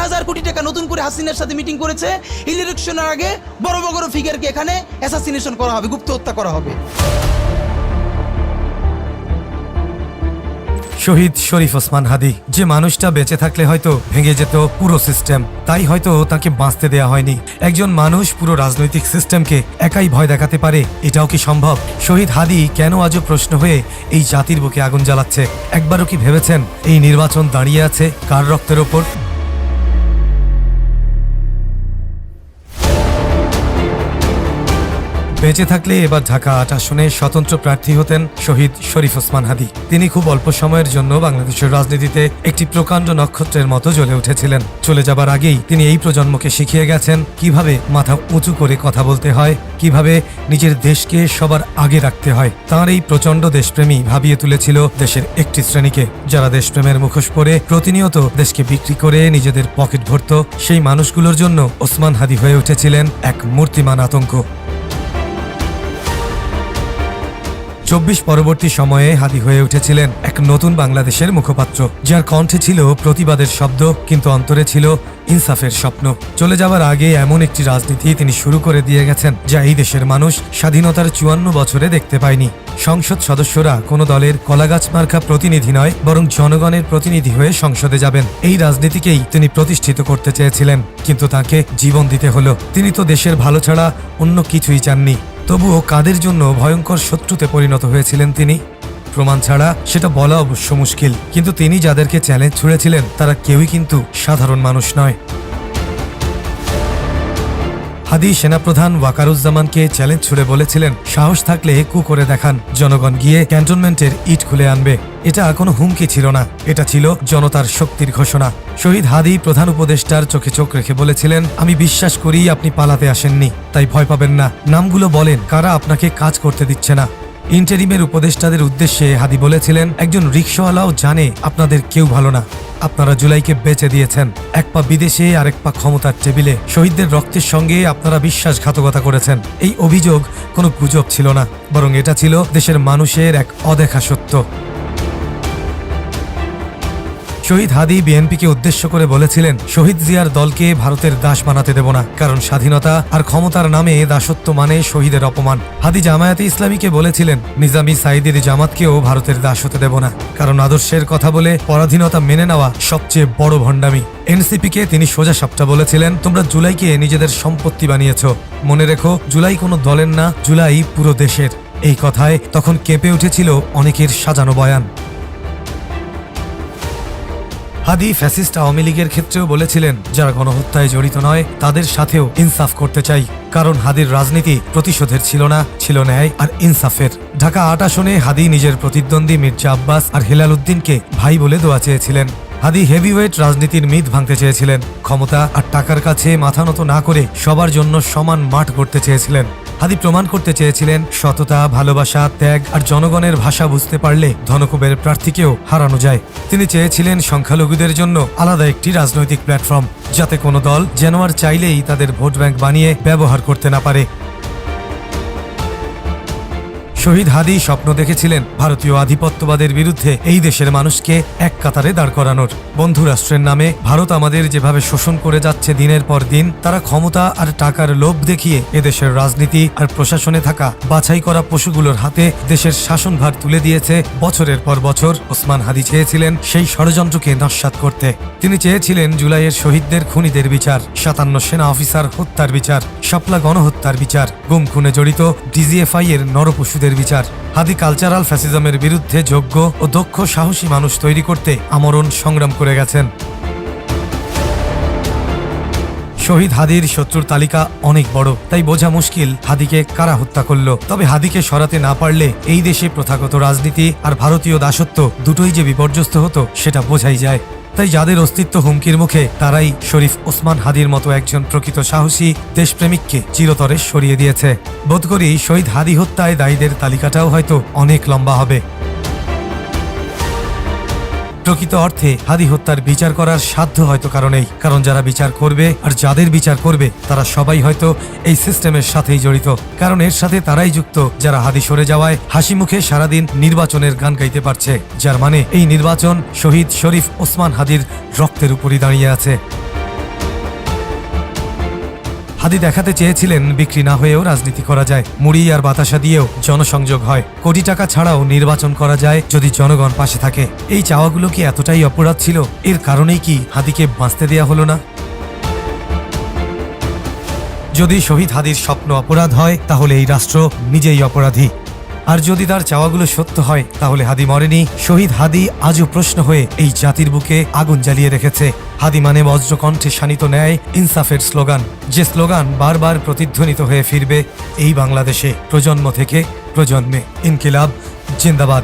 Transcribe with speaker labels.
Speaker 1: হাজার কোটি টাকা নতুন করে হাসিনার সাথে মিটিং করেছে। ইলেকশনের আগে বড় বড় ফিগারকে এখানে অ্যাসাসিনেশন করা হবে, গুপ্ত হত্যা করা হবে।
Speaker 2: শহীদ শরীফ ওসমান হাদি, যে মানুষটা বেঁচে থাকলে হয়তো ভেঙে যেত পুরো সিস্টেম, তাই হয়তো তাকে বাঁচতে দেয়া হয়নি। একজন মানুষ পুরো রাজনৈতিক সিস্টেমকে একাই ভয় দেখাতে পারে, এটাও কি সম্ভব? শহীদ হাদি কেন আজও প্রশ্ন হয়ে এই জাতির বুকে আগুন জ্বালাচ্ছে? একবারও কি ভেবেছেন এই নির্বাচন দাঁড়িয়ে আছে কার রক্তের ওপর? বেঁচে থাকলে এবার ঢাকা ৮ আসনে স্বতন্ত্র প্রার্থী হতেন শহীদ শরীফ ওসমান হাদি। তিনি খুব অল্প সময়ের জন্য বাংলাদেশের রাজনীতিতে একটি প্রকাণ্ড নক্ষত্রের মতো জ্বলে উঠেছিলেন। চলে যাবার আগেই তিনি এই প্রজন্মকে শিখিয়ে গেছেন কিভাবে মাথা উঁচু করে কথা বলতে হয়, কিভাবে নিজের দেশকে সবার আগে রাখতে হয়। তাঁর এই প্রচণ্ড দেশপ্রেমী ভাবিয়ে তুলেছিল দেশের একটি শ্রেণীকে, যারা দেশপ্রেমের মুখোশ পরে প্রতিনিয়ত দেশকে বিক্রি করে নিজেদের পকেট ভরত। সেই মানুষগুলোর জন্য ওসমান হাদি হয়ে উঠেছিলেন এক মূর্তিমান আতঙ্ক। ২৪ পরবর্তী সময়ে হাদি হয়ে উঠেছিলেন এক নতুন বাংলাদেশের মুখপাত্র, যার কণ্ঠে ছিল প্রতিবাদের শব্দ কিন্তু অন্তরে ছিল ইনসাফের স্বপ্ন। চলে যাবার আগে এমন একটি রাজনীতি তিনি শুরু করে দিয়ে গেছেন যা এই দেশের মানুষ স্বাধীনতার ৫৪ বছরে দেখতে পায়নি। সংসদ সদস্যরা কোনো দলের কলাগাছ মার্কা প্রতিনিধি নয়, বরং জনগণের প্রতিনিধি হয়ে সংসদে যাবেন। এই রাজনীতিকেই তিনি প্রতিষ্ঠিত করতে চেয়েছিলেন, কিন্তু তাকে জীবন দিতে হলো। তিনি তো দেশের ভালো ছাড়া অন্য কিছুই চাননি। তবুও কাদের জন্য ভয়ঙ্কর শত্রুতে পরিণত হয়েছিলেন তিনি? প্রমাণ ছাড়া সেটা বলা অবশ্য মুশকিল, কিন্তু তিনি যাদেরকে চ্যালেঞ্জ ছুড়েছিলেন তারা কেউই কিন্তু সাধারণ মানুষ নয়। হাদি সেনাপ্রধান ওয়াকারুজ্জামানকে চ্যালেঞ্জ ছুড়ে বলেছিলেন, সাহস থাকলে কু করে দেখান, জনগণ গিয়ে ক্যান্টনমেন্টের ইট খুলে আনবে। এটা কোনো হুমকি ছিল না, এটা ছিল জনতার শক্তির ঘোষণা। শহীদ হাদি প্রধান উপদেষ্টার চোখে চোখ রেখে বলেছিলেন, আমি বিশ্বাস করি আপনি পালাতে আসেননি, তাই ভয় পাবেন না। নামগুলো বলেন কারা আপনাকে কাজ করতে দিচ্ছে না। ইন্টারিমের উপদেষ্টাদের উদ্দেশ্যে হাদি বলেছিলেন, একজন রিকশাওয়ালাও জানে আপনাদের কেউ ভালো না। আপনারা জুলাইকে বেচে দিয়েছেন, এক পা বিদেশে আর এক পা ক্ষমতার টেবিলে। শহীদদের রক্তের সঙ্গে আপনারা বিশ্বাসঘাতকতা করেছেন। এই অভিযোগ কোনো গুজব ছিল না, বরং এটা ছিল দেশের মানুষের এক অদেখা সত্য। শহীদ হাদি বিএনপিকে উদ্দেশ্য করে বলেছিলেন, শহীদ জিয়ার দলকে ভারতের দাস বানাতে দেব না, কারণ স্বাধীনতা আর ক্ষমতার নামে দাসত্ব মানে শহীদের অপমান। হাদি জামায়াতে ইসলামীকে বলেছিলেন, নিজামী সাইদির জামাতকেও ভারতের দাস হতে দেব না, কারণ আদর্শের কথা বলে পরাধীনতা মেনে নেওয়া সবচেয়ে বড় ভণ্ডামি। এনসিপিকে তিনি সোজা সাপটা বলেছিলেন, তোমরা জুলাইকে নিজেদের সম্পত্তি বানিয়েছ, মনে রেখো জুলাই কোনো দলের না, জুলাই পুরো দেশের। এই কথায় তখন কেঁপে উঠেছিল অনেকের সাজানো বয়ান। হাদি ফ্যাসিস্ট আওয়ামী লীগের ক্ষেত্রেও বলেছিলেন, যারা গণহত্যায় জড়িত নয় তাদের সাথেও ইনসাফ করতে চাই, কারণ হাদির রাজনীতি প্রতিশোধের ছিল না, ছিল ন্যায় আর ইনসাফের। ঢাকা ৮ আসনে হাদি নিজের প্রতিদ্বন্দ্বী মির্জা আব্বাস আর হেলাল উদ্দিনকে ভাই বলে দোয়া চেয়েছিলেন। হাদি হেভিওয়েট রাজনীতির মিথ ভাঙতে চেয়েছিলেন, ক্ষমতা আর টাকার কাছে মাথা নত না করে সবার জন্য সমান মাঠ গড়তে চেয়েছিলেন। হাদি প্রমাণ করতে চেয়েছিলেন, সততা, ভালোবাসা, ত্যাগ আর জনগণের ভাষা বুঝতে পারলে ধনকুবের প্রার্থীকেও হারানো যায়। তিনি চেয়েছিলেন সংখ্যালঘুদের জন্য আলাদা একটি রাজনৈতিক প্ল্যাটফর্ম, যাতে কোনো দল যেন আর চাইলেই তাদের ভোট ব্যাংক বানিয়ে ব্যবহার করতে না পারে। শহীদ হাদি স্বপ্ন দেখেছিলেন ভারতীয় আধিপত্যবাদের বিরুদ্ধে এই দেশের মানুষকে এক কাতারে দাঁড় করানোর। বন্ধু রাষ্ট্রের নামে ভারত আমাদের যেভাবে শোষণ করে যাচ্ছে দিনের পর দিন, তারা ক্ষমতা আর টাকার লোভ দেখিয়ে এদেশের রাজনীতি আর প্রশাসনে থাকা বাছাই করা পশুগুলোর হাতে দেশের শাসনভার তুলে দিয়েছে বছরের পর বছর। ওসমান হাদি চেয়েছিলেন সেই ষড়যন্ত্রকে নস্যাৎ করতে। তিনি চেয়েছিলেন জুলাইয়ের শহীদদের খুনিদের বিচার, ৫৭ সেনা অফিসার হত্যার বিচার, শাপলা গণহত্যার বিচার, গুম খুনে জড়িত ডিজিএফআই এর নরপশুদের বিচার। হাদি কালচারাল ফ্যাসিজমের বিরুদ্ধে যোগ্য ও দক্ষ সাহসী মানুষ তৈরি করতে আমরণ সংগ্রাম করে গেছেন। শহীদ হাদির শত্রুর তালিকা অনেক বড়, তাই বোঝা মুশকিল হাদিকে কারা হত্যা করল। তবে হাদিকে সরাতে না পারলে এই দেশে প্রথাগত রাজনীতি আর ভারতীয় দাসত্ব দুটোই যে বিপর্যস্ত হতো সেটা বোঝাই যায়। তাই যাদের অস্তিত্ব হুমকির মুখে তারাই শরীফ ওসমান হাদির মতো একজন প্রকৃত সাহসী দেশপ্রেমিককে চিরতরে সরিয়ে দিয়েছে। বোধ করি শহীদ হাদি হত্যায় দায়ীদের তালিকাটাও হয়তো অনেক লম্বা হবে। প্রকৃত অর্থে হাদি হত্যার বিচার করার সাধ্য হয়তো কারণেই, কারণ যারা বিচার করবে আর যাদের বিচার করবে তারা সবাই হয়তো এই সিস্টেমের সাথেই জড়িত। কারণ এর সাথে তারাই যুক্ত যারা হাদি সরে যাওয়ায় হাসি মুখে সারাদিন নির্বাচনের গান গাইতে পারছে, যার মানে এই নির্বাচন শহীদ শরীফ ওসমান হাদির রক্তের উপরই দাঁড়িয়ে আছে। হাদি দেখাতে চেয়েছিলেন বিক্রি না হয়েও রাজনীতি করা যায়, মুড়ি আর বাতাসা দিয়েও জনসংযোগ হয়, কোটি টাকা ছাড়াও নির্বাচন করা যায় যদি জনগণ পাশে থাকে। এই চাওয়াগুলো কি এতটাই অপরাধ ছিল? এর কারণেই কি হাদিকে বাঁচতে দেয়া হলো না? যদি শহীদ হাদির স্বপ্ন অপরাধ হয় তাহলে এই রাষ্ট্র নিজেই অপরাধী। আর যদি তার চাওয়াগুলো সত্য হয় তাহলে হাদি মরেনি। শহীদ হাদি আজও প্রশ্ন হয়ে এই জাতির বুকে আগুন জ্বালিয়ে রেখেছে। হাদি মানে বজ্রকণ্ঠে শানিত ন্যায়, ইনসাফের স্লোগান, যে স্লোগান বারবার প্রতিধ্বনিত হয়ে ফিরবে এই বাংলাদেশে প্রজন্ম থেকে প্রজন্মে। ইনকিলাব জিন্দাবাদ।